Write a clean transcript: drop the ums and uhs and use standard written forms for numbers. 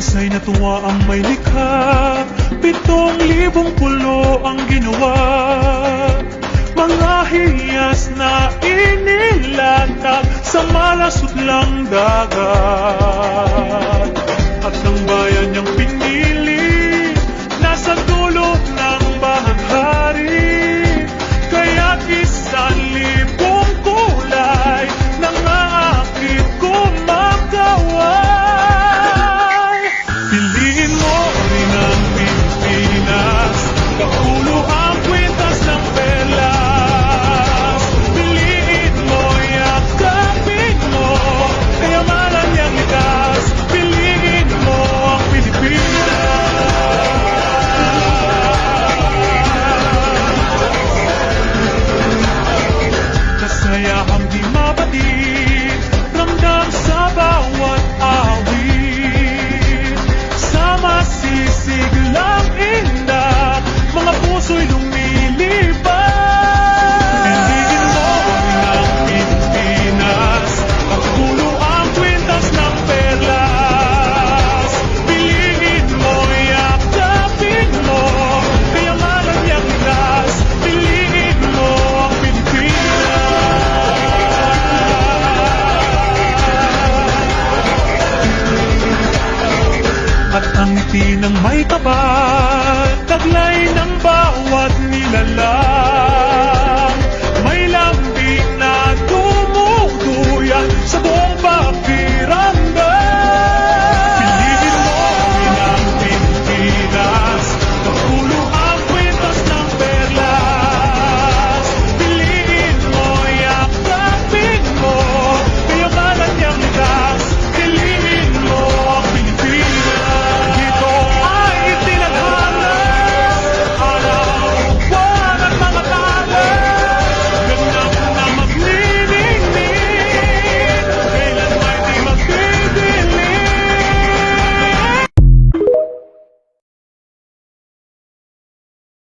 Husay na tuwa ang may likha, 7,000 pulo ang ginawa. Mga hiyas na inilatag sa malasutlang dagat. At ng bayan niyang pinili, nasa dulo ng bahaghari. Kaya't 1,000 kulay nang aakit kumakaway. Piliin mo rin ang Pilipinas, kapulo ang kwintas ng perlas. Piliin mo, yakapin mo, kayamanan niyang likas. Piliin mo ang Pilipinas. Kasayahang di mabatid, ramdam sa bawat awit. Sa masisiglang indak, mga puso'y lumilipad. Piliin mo rin ang Pilipinas, kapulo ang kwintas ng perlas. Piliin mo, yakapin mo, kayamanan niyang likas. Piliin mo ang at ang ngiti ng may kapal, taglay ng bawat nilalang. May lambing na tumutuyan sa buong bahay.